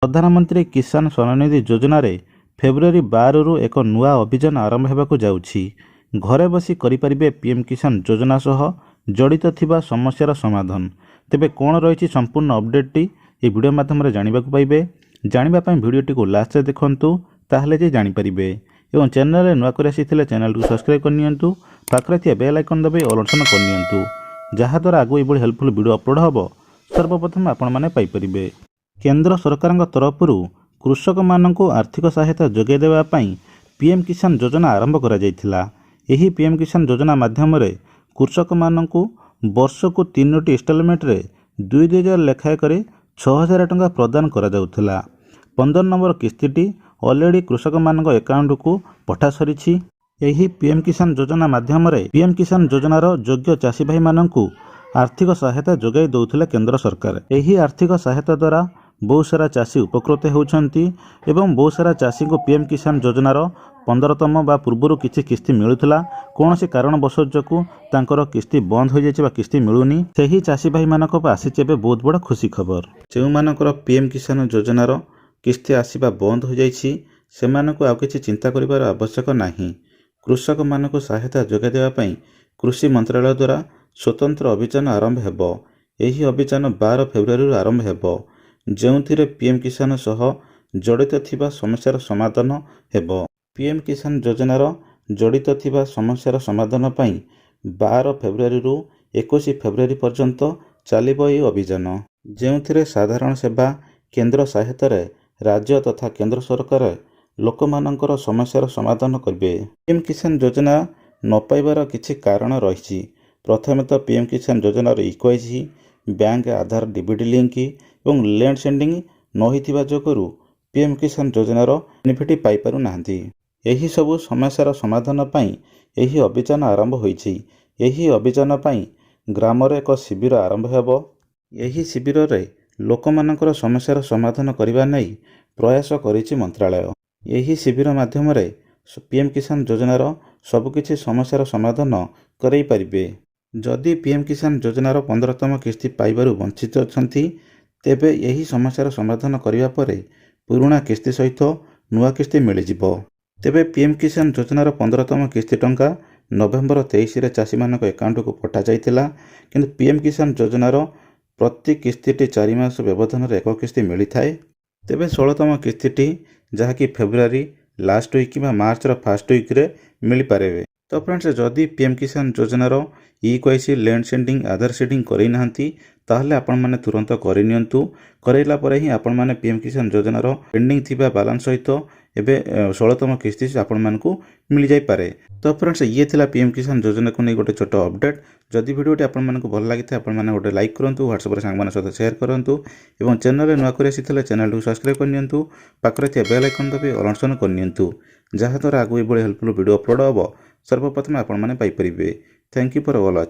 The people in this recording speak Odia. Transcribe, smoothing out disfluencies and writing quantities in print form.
ପ୍ରଧାନମନ୍ତ୍ରୀ କିଷାନ ସ୍ୱନିଧି ଯୋଜନାରେ ଫେବୃଆରୀ 12ରୁ ଏକ ନୂଆ ଅଭିଯାନ ଆରମ୍ଭ ହେବାକୁ ଯାଉଛି। ଘରେ ବସି କରିପାରିବେ ପିଏମ୍ କିଷାନ ଯୋଜନା ସହ ଜଡ଼ିତ ଥିବା ସମସ୍ୟାର ସମାଧାନ। ତେବେ କ'ଣ ରହିଛି ସମ୍ପୂର୍ଣ୍ଣ ଅପଡେଟ୍ଟି ଏହି ଭିଡ଼ିଓ ମାଧ୍ୟମରେ ଜାଣିବାକୁ ପାଇବେ। ଜାଣିବା ପାଇଁ ଭିଡ଼ିଓଟିକୁ ଲାଷ୍ଟରେ ଦେଖନ୍ତୁ, ତାହେଲେ ଯେ ଜାଣିପାରିବେ। ଏବଂ ଚ୍ୟାନେଲରେ ନୂଆ କରି ଆସିଥିଲେ ଚ୍ୟାନେଲକୁ ସବସ୍କ୍ରାଇବ୍ କରିନିଅନ୍ତୁ। ପାଖରେ ଥିବା ବେଲ୍ ଆଇକନ୍ ଦବାଇ ଅଲ୍ ଅପସନ୍ କରିନିଅନ୍ତୁ, ଯାହାଦ୍ୱାରା ଆଗକୁ ଏଭଳି ହେଲ୍ପଫୁଲ୍ ଭିଡ଼ିଓ ଅପଲୋଡ଼ ହେବ ସର୍ବପ୍ରଥମେ ଆପଣମାନେ ପାଇପାରିବେ। କେନ୍ଦ୍ର ସରକାରଙ୍କ ତରଫରୁ କୃଷକମାନଙ୍କୁ ଆର୍ଥିକ ସହାୟତା ଯୋଗାଇ ଦେବା ପାଇଁ ପିଏମ୍ କିଷାନ ଯୋଜନା ଆରମ୍ଭ କରାଯାଇଥିଲା। ଏହି ପିଏମ୍ କିଷାନ ଯୋଜନା ମାଧ୍ୟମରେ କୃଷକମାନଙ୍କୁ ବର୍ଷକୁ 3ଟି ଇନଷ୍ଟଲମେଣ୍ଟରେ 2,000 ଲେଖାଏଁ କରି 6,000 ଟଙ୍କା ପ୍ରଦାନ କରାଯାଉଥିଲା। 15 ନମ୍ବର କିସ୍ତିଟି ଅଲରେଡ଼ି କୃଷକମାନଙ୍କ ଆକାଉଣ୍ଟକୁ ପଠା ସରିଛି। ଏହି ପିଏମ୍ କିଷାନ ଯୋଜନା ମାଧ୍ୟମରେ ପିଏମ୍ କିଷାନ ଯୋଜନାର ଯୋଗ୍ୟ ଚାଷୀ ଭାଇମାନଙ୍କୁ ଆର୍ଥିକ ସହାୟତା ଯୋଗାଇ ଦେଉଥିଲେ କେନ୍ଦ୍ର ସରକାର। ଏହି ଆର୍ଥିକ ସହାୟତା ଦ୍ୱାରା ବହୁତ ସାରା ଚାଷୀ ଉପକୃତ ହେଉଛନ୍ତି ଏବଂ ବହୁତ ସାରା ଚାଷୀଙ୍କୁ ପିଏମ୍ କିଷାନ ଯୋଜନାର 15ତମ ବା ପୂର୍ବରୁ କିଛି କିସ୍ତି ମିଳୁଥିଲା। କୌଣସି କାରଣବଶତଃ ଯୋଗୁଁ ତାଙ୍କର କିସ୍ତି ବନ୍ଦ ହୋଇଯାଇଛି ବା କିସ୍ତି ମିଳୁନି। ସେହି ଚାଷୀ ଭାଇମାନଙ୍କ ପାଇଁ ଆସିଛି ଏବେ ବହୁତ ବଡ଼ ଖୁସି ଖବର। ଯେଉଁମାନଙ୍କର ପିଏମ୍ କିଷାନ ଯୋଜନାର କିସ୍ତି ଆସିବା ବନ୍ଦ ହୋଇଯାଇଛି, ସେମାନଙ୍କୁ ଆଉ କିଛି ଚିନ୍ତା କରିବାର ଆବଶ୍ୟକ ନାହିଁ। କୃଷକମାନଙ୍କୁ ସହାୟତା ଯୋଗାଇ ଦେବା ପାଇଁ କୃଷି ମନ୍ତ୍ରାଳୟ ଦ୍ୱାରା ସ୍ୱତନ୍ତ୍ର ଅଭିଯାନ ଆରମ୍ଭ ହେବ। ଏହି ଅଭିଯାନ 12 ଫେବୃଆରୀରୁ ଆରମ୍ଭ ହେବ, ଯେଉଁଥିରେ ପିଏମ୍ କିଷାନ ସହ ଜଡ଼ିତ ଥିବା ସମସ୍ୟାର ସମାଧାନ ହେବ। ପିଏମ୍ କିଷାନ ଯୋଜନାର ଜଡ଼ିତ ଥିବା ସମସ୍ୟାର ସମାଧାନ ପାଇଁ 12 ଫେବୃଆରୀରୁ 21 ଫେବୃଆରୀ ପର୍ଯ୍ୟନ୍ତ ଚାଲିବ ଏହି ଅଭିଯାନ, ଯେଉଁଥିରେ ସାଧାରଣ ସେବା କେନ୍ଦ୍ର ସହାୟତାରେ ରାଜ୍ୟ ତଥା କେନ୍ଦ୍ର ସରକାର ଲୋକମାନଙ୍କର ସମସ୍ୟାର ସମାଧାନ କରିବେ। ପିଏମ୍ କିଷାନ ଯୋଜନା ନ ପାଇବାର କିଛି କାରଣ ରହିଛି। ପ୍ରଥମେ ତ ପିଏମ୍ କିଷାନ ଯୋଜନାର ଇକ୍ୱାଇସି ବ୍ୟାଙ୍କ ଆଧାର ଡିବିଟି ଲିଙ୍କ ଏବଂ ଲ୍ୟାଣ୍ଡ ସେଣ୍ଡିଂ ନ ହୋଇଥିବା ଯୋଗୁଁ ପିଏମ୍ କିଷାନ ଯୋଜନାର ବେନିଫିଟ୍ ପାଇପାରୁନାହାନ୍ତି। ଏହି ସବୁ ସମସ୍ୟାର ସମାଧାନ ପାଇଁ ଏହି ଅଭିଯାନ ଆରମ୍ଭ ହୋଇଛି। ଏହି ଅଭିଯାନ ପାଇଁ ଗ୍ରାମରେ ଏକ ଶିବିର ଆରମ୍ଭ ହେବ। ଏହି ଶିବିରରେ ଲୋକମାନଙ୍କର ସମସ୍ୟାର ସମାଧାନ କରିବା ନେଇ ପ୍ରୟାସ କରିଛି ମନ୍ତ୍ରାଳୟ। ଏହି ଶିବିର ମାଧ୍ୟମରେ ପିଏମ୍ କିଷାନ ଯୋଜନାର ସବୁକିଛି ସମସ୍ୟାର ସମାଧାନ କରାଇ ପାରିବେ। ଯଦି ପିଏମ୍ କିଷାନ ଯୋଜନାର 15ତମ କିସ୍ତି ପାଇବାରୁ ବଞ୍ଚିତ ଅଛନ୍ତି, ତେବେ ଏହି ସମସ୍ୟାର ସମାଧାନ କରିବା ପରେ ପୁରୁଣା କିସ୍ତି ସହିତ ନୂଆ କିସ୍ତି ମିଳିଯିବ। ତେବେ ପିଏମ୍ କିଷାନ ଯୋଜନାର 15ତମ କିସ୍ତି ଟଙ୍କା ନଭେମ୍ବର 23ରେ ଚାଷୀମାନଙ୍କ ଆକାଉଣ୍ଟକୁ ପଠାଯାଇଥିଲା। କିନ୍ତୁ ପିଏମ୍ କିଷାନ ଯୋଜନାର ପ୍ରତି କିସ୍ତିଟି 4 ମାସ ବ୍ୟବଧାନରେ ଏକ କିସ୍ତି ମିଳିଥାଏ। ତେବେ 16ତମ କିସ୍ତିଟି ଯାହାକି ଫେବୃଆରୀ ଲାଷ୍ଟ ୱିକ୍ କିମ୍ବା ମାର୍ଚ୍ଚର ଫାଷ୍ଟ ୱିକ୍ରେ ମିଳିପାରେ। ତ ଫ୍ରେଣ୍ଡସ୍, ଯଦି ପିଏମ୍ କିଷାନ ଯୋଜନାର ଇକ୍ୱାଇସି ଲ୍ୟାଣ୍ଡ ସେଣ୍ଡିଂ ଆଧାର ସେଣ୍ଡିଂ କରିନାହାନ୍ତି, ତାହେଲେ ଆପଣମାନେ ତୁରନ୍ତ କରିନିଅନ୍ତୁ। କରାଇଲା ପରେ ହିଁ ଆପଣମାନେ ପିଏମ୍ କିଷାନ ଯୋଜନାର ପେଣ୍ଡିଂ ଥିବା ବାଲାନ୍ସ ସହିତ ଏବେ 16ତମ କିସ୍ତି ଆପଣମାନଙ୍କୁ ମିଳିଯାଇପାରେ। ତ ଫ୍ରେଣ୍ଡସ୍, ଇଏ ଥିଲା ପିଏମ୍ କିଷାନ ଯୋଜନାକୁ ନେଇ ଗୋଟେ ଛୋଟ ଅପଡେଟ୍। ଯଦି ଭିଡ଼ିଓଟି ଆପଣମାନଙ୍କୁ ଭଲ ଲାଗିଥାଏ, ଆପଣମାନେ ଗୋଟେ ଲାଇକ୍ କରନ୍ତୁ, ହ୍ୱାଟ୍ସଆପ୍ରେ ସାଙ୍ଗମାନଙ୍କ ସହିତ ସେୟାର କରନ୍ତୁ ଏବଂ ଚ୍ୟାନେଲରେ ନୂଆ କରି ଆସିଥିଲେ ଚ୍ୟାନେଲକୁ ସବସ୍କ୍ରାଇବ୍ କରିନିଅନ୍ତୁ। ପାଖରେ ଥିବା ବେଲ୍ ଆଇକନ୍ ଦବାଇ ଅଲ୍ ଅପସନ୍ କରିନିଅନ୍ତୁ, ଯାହାଦ୍ୱାରା ଆଗକୁ ଏଭଳି ହେଲ୍ପଫୁଲ୍ ଭିଡ଼ିଓ ଅପଲୋଡ଼ ହେବ ସର୍ବପ୍ରଥମେ ଆପଣମାନେ ପାଇପାରିବେ। Thank you for watch.